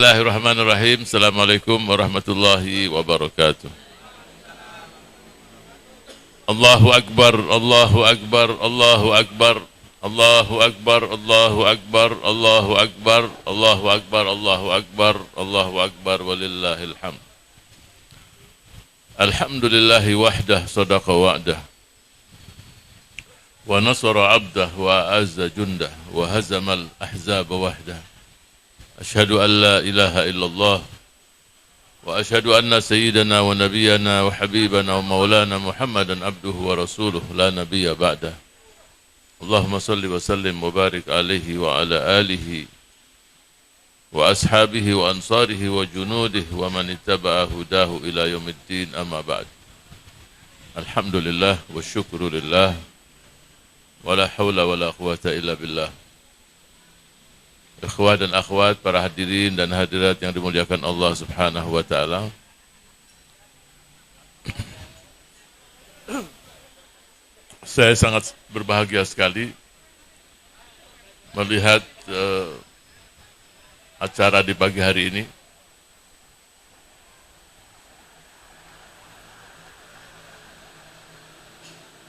Bismillahirrahmanirrahim. Assalamualaikum warahmatullahi wabarakatuh. Allahu Akbar, Allahu Akbar, Allahu Akbar, Allahu Akbar, Allahu Akbar, Allahu Akbar, Allahu Akbar, Allahu Akbar, Allahu Akbar, walillahil hamd. Alhamdulillahi wahdah sadaqa wa'dah wa nasara abdah wa azza jundah wa hazamal ahzaba wahdah. Asyhadu an la ilaha illallah wa asyhadu anna sayyidana wa nabiyyana wa habibana wa maulana Muhammadan abduhu wa rasuluh la nabiyya ba'dah. Allahumma salli wa sallim wa barik alaihi wa ala alihi wa ashabihi wa ansarihi wa junudihi wa man ittaba'a hudahu ila yaumiddin, amma ba'd. Alhamdulillah wa syukru lillah wa la hawla wa la quwata illa billah. Ikhwah dan akhwat, para hadirin dan hadirat yang dimuliakan Allah Subhanahu wa taala. Saya sangat berbahagia sekali melihat acara di pagi hari ini.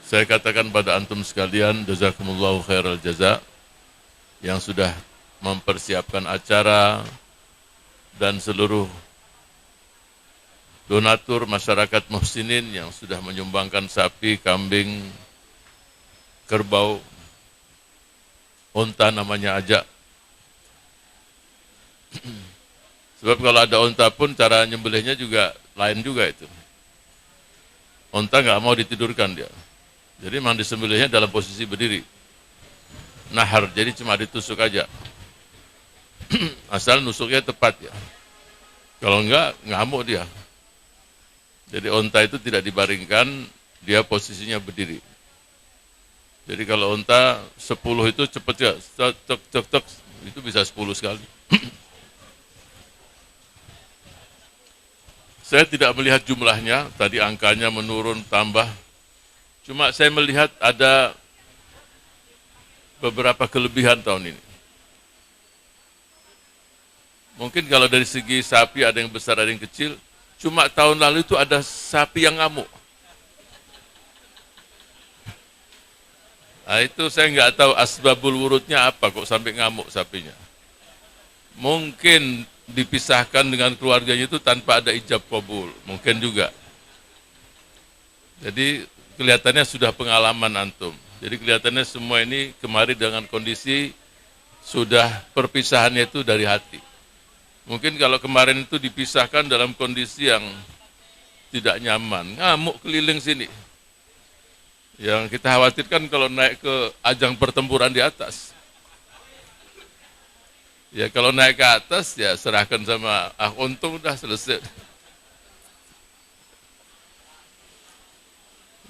Saya katakan pada antum sekalian, jazakumullahu khairal jaza, yang sudah mempersiapkan acara dan seluruh donatur masyarakat muhsinin yang sudah menyumbangkan sapi, kambing, kerbau, unta namanya aja. Sebab kalau ada unta pun cara nyembelihnya juga lain juga itu. Unta nggak mau ditidurkan dia. Jadi memang disembelihnya dalam posisi berdiri. Nahar, jadi cuma ditusuk aja. Asal nusuknya tepat ya. Kalau enggak, ngamuk dia. Jadi unta itu tidak dibaringkan, dia posisinya berdiri. Jadi kalau unta 10 itu cepat ya, cek, itu bisa 10 sekali. Saya tidak melihat jumlahnya, tadi angkanya menurun, tambah. Cuma saya melihat ada beberapa kelebihan tahun ini. Mungkin kalau dari segi sapi ada yang besar, ada yang kecil. Cuma tahun lalu itu ada sapi yang ngamuk. Nah itu saya nggak tahu asbabul wurudnya apa kok sampai ngamuk sapinya. Mungkin dipisahkan dengan keluarganya itu tanpa ada ijab qabul. Mungkin juga. Jadi kelihatannya sudah pengalaman antum. Jadi kelihatannya semua ini kemarin dengan kondisi sudah perpisahannya itu dari hati. Mungkin kalau kemarin itu dipisahkan dalam kondisi yang tidak nyaman, ngamuk keliling sini. Yang kita khawatirkan kalau naik ke ajang pertempuran di atas. Ya kalau naik ke atas ya serahkan sama untung udah selesai.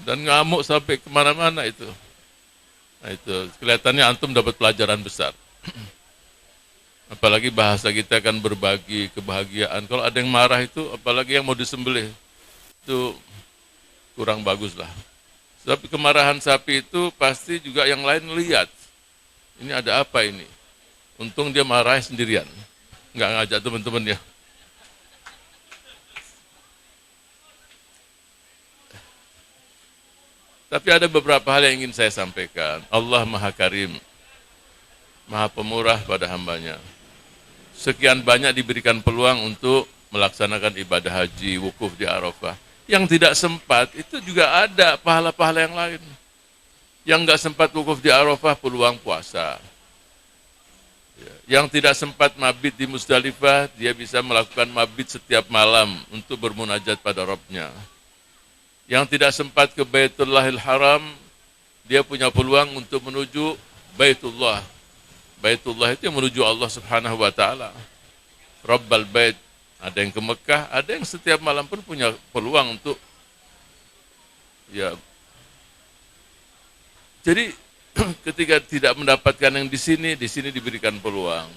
Dan ngamuk sampai kemana-mana itu. Nah itu kelihatannya antum dapat pelajaran besar. Apalagi bahasa kita kan berbagi kebahagiaan. Kalau ada yang marah itu, apalagi yang mau disembelih, itu kurang bagus lah. Tapi kemarahan sapi itu pasti juga yang lain lihat. Ini ada apa ini? Untung dia marah sendirian. Nggak ngajak teman-temannya. Tapi ada beberapa hal yang ingin saya sampaikan. Allah Maha Karim, Maha Pemurah pada hambanya. Sekian banyak diberikan peluang untuk melaksanakan ibadah haji, wukuf di Arafah. Yang tidak sempat, itu juga ada pahala-pahala yang lain. Yang nggak sempat wukuf di Arafah, peluang puasa. Yang tidak sempat mabit di Musdalifah, dia bisa melakukan mabit setiap malam untuk bermunajat pada Rabbnya. Yang tidak sempat ke Baitullahil Haram, dia punya peluang untuk menuju Baitullah. Baitullah itu yang menuju Allah Subhanahu wa taala. Rabbal Bait. Ada yang ke Mekah, ada yang setiap malam pun punya peluang untuk ya. Jadi ketika tidak mendapatkan yang di sini diberikan peluang.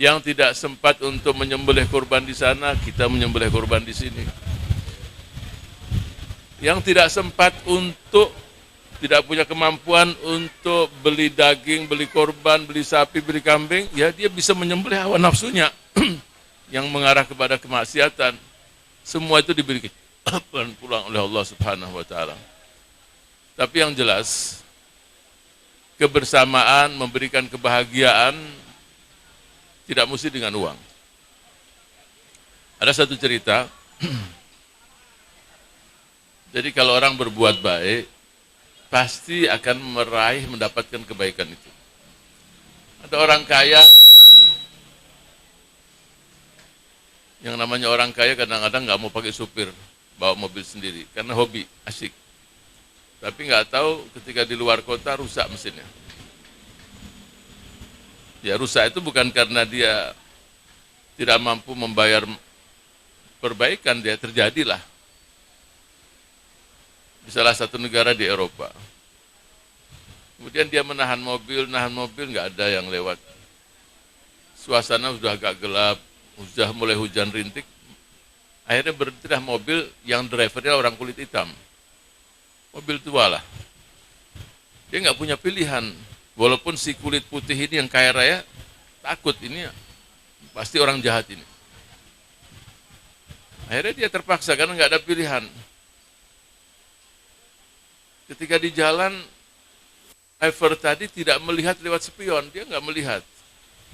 Yang tidak sempat untuk menyembelih kurban di sana, kita menyembelih kurban di sini. Yang tidak sempat untuk tidak punya kemampuan untuk beli daging, beli korban, beli sapi, beli kambing, ya dia bisa menyembelih hawa nafsunya. yang mengarah kepada kemaksiatan, semua itu diberi pulang oleh Allah Subhanahu wa taala. Tapi yang jelas, kebersamaan memberikan kebahagiaan tidak mesti dengan uang. Ada satu cerita, jadi kalau orang berbuat baik, pasti akan mendapatkan kebaikan itu. Ada orang kaya, yang namanya orang kaya kadang-kadang nggak mau pakai supir, bawa mobil sendiri, karena hobi, asik. Tapi nggak tahu ketika di luar kota rusak mesinnya. Ya rusak itu bukan karena dia tidak mampu membayar perbaikan, dia terjadilah. Di salah satu negara di Eropa. Kemudian dia nahan mobil nggak ada yang lewat. Suasana sudah agak gelap, sudah mulai hujan rintik. Akhirnya berhentilah mobil yang drivernya orang kulit hitam. Mobil tua lah. Dia nggak punya pilihan. Walaupun si kulit putih ini yang kaya raya, takut ini pasti orang jahat ini. Akhirnya dia terpaksa karena nggak ada pilihan. Ketika di jalan, driver tadi tidak melihat lewat spion, dia nggak melihat.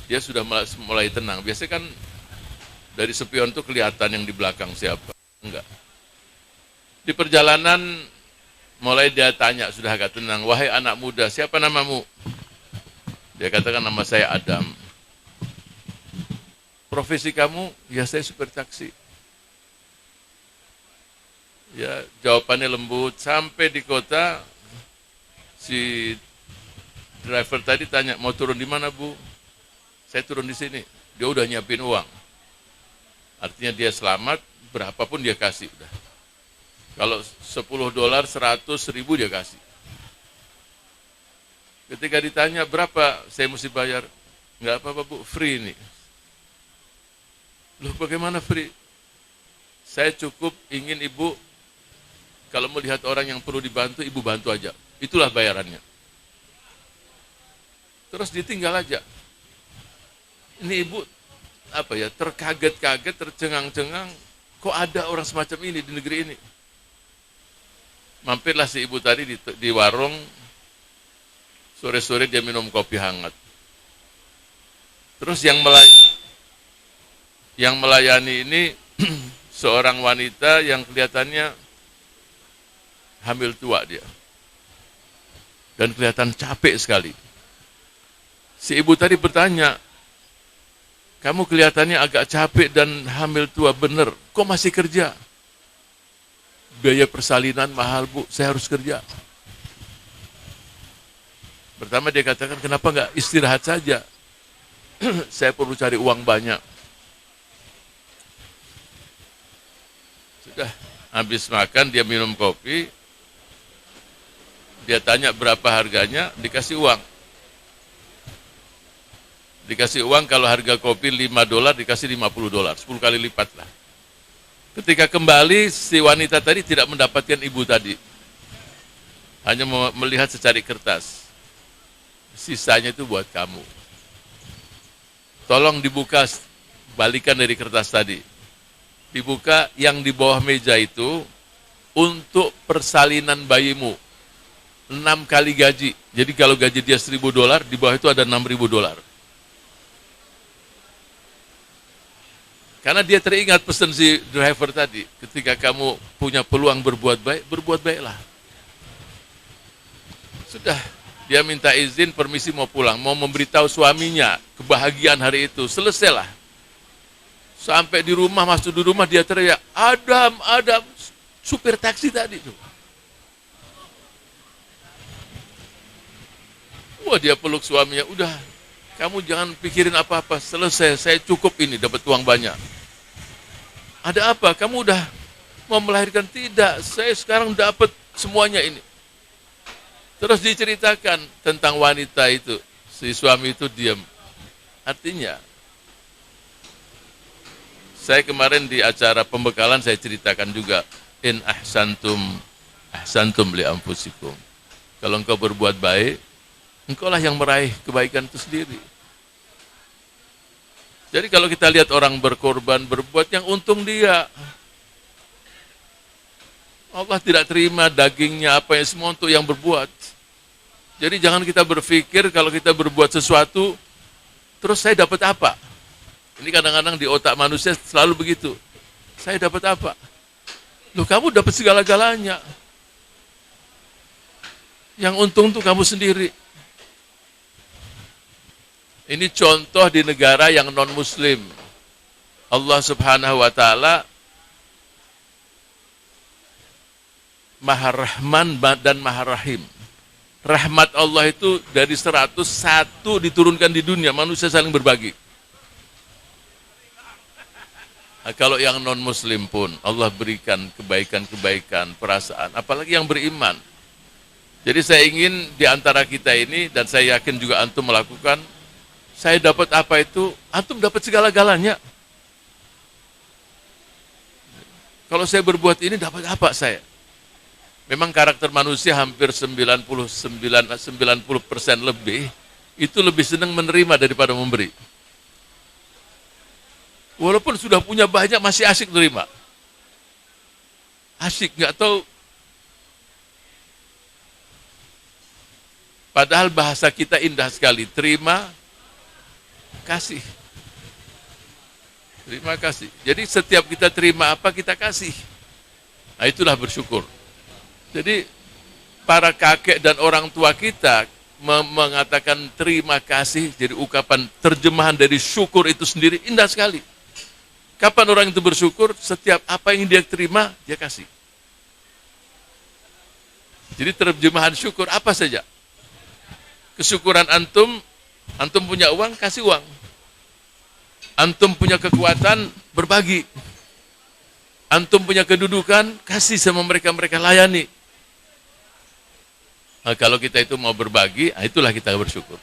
Dia sudah mulai tenang. Biasanya kan dari spion itu kelihatan yang di belakang siapa. Enggak. Di perjalanan mulai dia tanya, sudah agak tenang, wahai anak muda, siapa namamu? Dia katakan, nama saya Adam. Profesi kamu? Ya saya supir taksi. Ya jawabannya lembut. Sampai di kota, si driver tadi tanya, mau turun di mana bu? Saya turun di sini. Dia udah nyiapin uang. Artinya dia selamat, berapapun dia kasih udah. Kalau $10, 100.000 dia kasih. Ketika ditanya berapa saya mesti bayar, nggak apa-apa bu, free ini. Loh bagaimana free? Saya cukup ingin ibu, kalau melihat orang yang perlu dibantu, ibu bantu aja. Itulah bayarannya. Terus ditinggal aja. Ini ibu terkaget-kaget, tercengang-cengang, kok ada orang semacam ini di negeri ini. Mampirlah si ibu tadi di warung, sore-sore dia minum kopi hangat. Terus yang melayani ini seorang wanita yang kelihatannya hamil tua dia. Dan kelihatan capek sekali. Si ibu tadi bertanya, kamu kelihatannya agak capek dan hamil tua, bener, kok masih kerja? Biaya persalinan mahal bu, saya harus kerja. Pertama dia katakan, kenapa nggak istirahat saja? Saya perlu cari uang banyak. Sudah, habis makan dia minum kopi, dia tanya berapa harganya, dikasih uang. Dikasih uang, kalau harga kopi $5, dikasih $50, 10 kali lipat lah. Ketika kembali, si wanita tadi tidak mendapatkan ibu tadi. Hanya melihat secari kertas. Sisanya itu buat kamu. Tolong dibuka, balikan dari kertas tadi. Dibuka yang di bawah meja itu untuk persalinan bayimu. 6 kali gaji. Jadi kalau gaji dia $1.000, di bawah itu ada $6.000. Karena dia teringat pesan si driver tadi, ketika kamu punya peluang berbuat baiklah. Sudah, dia minta izin, permisi mau pulang, mau memberitahu suaminya kebahagiaan hari itu, selesailah. Sampai di rumah, masuk di rumah dia teriak, Adam, supir taksi tadi tuh. Wah, dia peluk suaminya, udah, kamu jangan pikirin apa-apa, selesai, saya cukup ini, dapat uang banyak. Ada apa? Kamu udah mau melahirkan? Tidak, saya sekarang dapat semuanya ini. Terus diceritakan tentang wanita itu, si suami itu diam. Artinya, saya kemarin di acara pembekalan saya ceritakan juga, in ahsantum li anfusikum. Kalau engkau berbuat baik, engkau lah yang meraih kebaikan itu sendiri. Jadi kalau kita lihat orang berkorban, berbuat, yang untung dia. Allah tidak terima dagingnya, apa yang semua untuk yang berbuat. Jadi jangan kita berpikir kalau kita berbuat sesuatu, terus saya dapat apa? Ini kadang-kadang di otak manusia selalu begitu. Saya dapat apa? Loh, kamu dapat segala-galanya. Yang untung tuh kamu sendiri. Ini contoh di negara yang non-muslim. Allah Subhanahu wa ta'ala Maha Rahman dan Maha Rahim. Rahmat Allah itu dari 101 diturunkan di dunia, manusia saling berbagi. Nah, kalau yang non-muslim pun Allah berikan kebaikan-kebaikan, perasaan, apalagi yang beriman. Jadi saya ingin di antara kita ini, dan saya yakin juga antum melakukan, saya dapat apa itu, antum dapat segala-galanya. Kalau saya berbuat ini dapat apa saya? Memang karakter manusia hampir 99% lebih, itu lebih senang menerima daripada memberi. Walaupun sudah punya banyak, masih asik menerima. Asik, nggak tahu. Padahal bahasa kita indah sekali, terima kasih. Terima kasih. Jadi setiap kita terima apa, kita kasih. Nah, itulah bersyukur. Jadi para kakek dan orang tua kita mengatakan terima kasih, jadi ungkapan terjemahan dari syukur itu sendiri indah sekali. Kapan orang itu bersyukur? Setiap apa yang dia terima, dia kasih. Jadi terjemahan syukur apa saja? Kesyukuran antum punya uang, kasih uang. Antum punya kekuatan, berbagi. Antum punya kedudukan, kasih sama mereka layani. Nah, kalau kita itu mau berbagi, nah itulah kita bersyukur.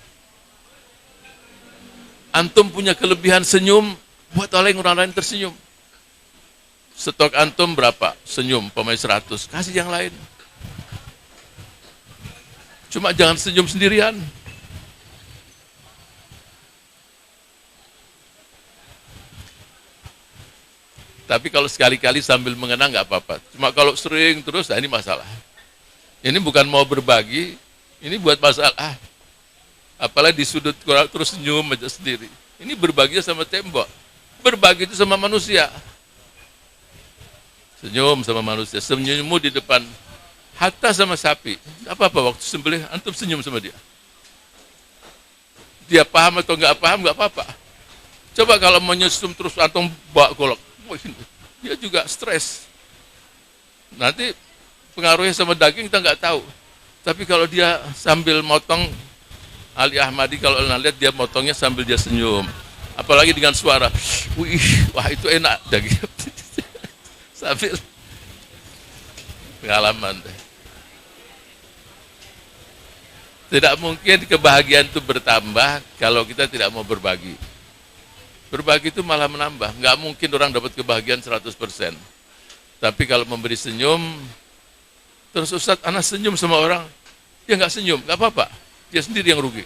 Antum punya kelebihan senyum, buat orang lain tersenyum. Stok antum berapa? Senyum, pemain 100, kasih yang lain. Cuma jangan senyum sendirian. Tapi kalau sekali-kali sambil mengenang nggak apa-apa. Cuma kalau sering terus, nah ini masalah. Ini bukan mau berbagi, ini buat masalah. Apalagi di sudut terus senyum aja sendiri. Ini berbagi sama tembok. Berbagi itu sama manusia. Senyum sama manusia. Senyummu di depan. Hatta sama sapi. Apa-apa waktu sembelih, antum senyum sama dia. Dia paham atau nggak paham, nggak apa-apa. Coba kalau menyusum terus antum bawa golok. Dia juga stres. Nanti pengaruhnya sama daging kita nggak tahu. Tapi kalau dia sambil motong, Ali Ahmadi kalau lihat dia motongnya sambil dia senyum. Apalagi dengan suara, wih, wah itu enak daging. Sambil pengalaman. Tidak mungkin kebahagiaan itu bertambah kalau kita tidak mau berbagi. Berbagi itu malah menambah. Nggak mungkin orang dapat kebahagiaan 100%. Tapi kalau memberi senyum, terus Ustaz, anak senyum sama orang, dia nggak senyum, nggak apa-apa. Dia sendiri yang rugi.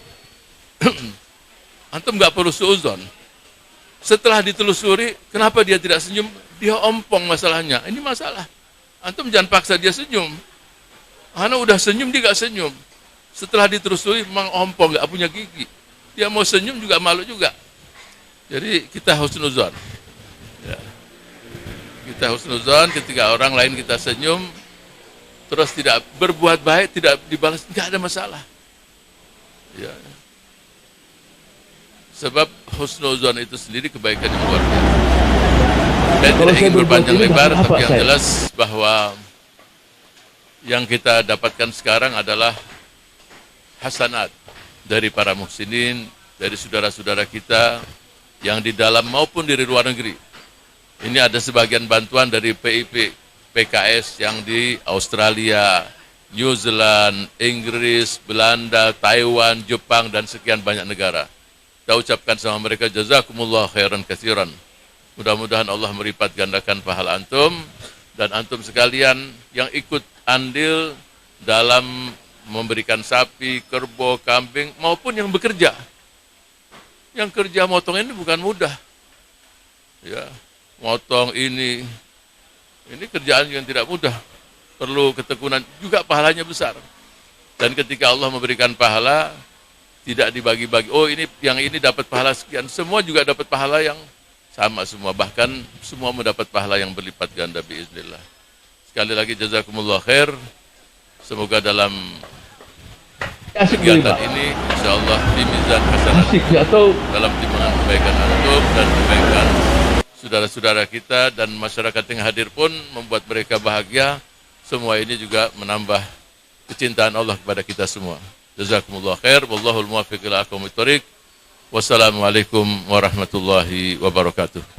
Antum nggak perlu suuzon. Setelah ditelusuri, kenapa dia tidak senyum? Dia ompong masalahnya. Ini masalah. Antum jangan paksa dia senyum. Anak udah senyum, dia nggak senyum. Setelah ditelusuri, memang ompong, nggak punya gigi. Dia mau senyum juga malu juga. Jadi kita husnuzon. Ya. Kita husnuzon ketika orang lain kita senyum, terus tidak berbuat baik, tidak dibalas, nggak ada masalah. Ya. Sebab husnuzon itu sendiri kebaikan yang luar biasa. Dan tidak ingin berpanjang lebar, tapi yang jelas bahwa yang kita dapatkan sekarang adalah hasanat dari para muhsinin, dari saudara-saudara kita yang di dalam maupun dari luar negeri. Ini ada sebagian bantuan dari PIP, PKS yang di Australia, New Zealand, Inggris, Belanda, Taiwan, Jepang, dan sekian banyak negara. Kita ucapkan sama mereka, jazakumullah khairan katsiran. Mudah-mudahan Allah melipat gandakan pahala antum, dan antum sekalian yang ikut andil dalam memberikan sapi, kerbau, kambing, maupun yang bekerja. Yang kerja motong ini bukan mudah. ya, motong ini kerjaan yang tidak mudah, perlu ketekunan, juga pahalanya besar. Dan ketika Allah memberikan pahala, tidak dibagi-bagi, oh ini yang ini dapat pahala sekian, semua juga dapat pahala yang sama semua, bahkan semua mendapat pahala yang berlipat ganda biiznillah. Sekali lagi jazakumullah khair, semoga dalam kegiatan ini insyaallah di mizan hasanat dalam timbangan kebaikan antum dan kebaikan saudara-saudara kita dan masyarakat yang hadir pun membuat mereka bahagia. Semua ini juga menambah kecintaan Allah kepada kita semua. Jazakumullah khair, wallahul muwaffiq ila aqwamit thoriq. Wassalamualaikum warahmatullahi wabarakatuh.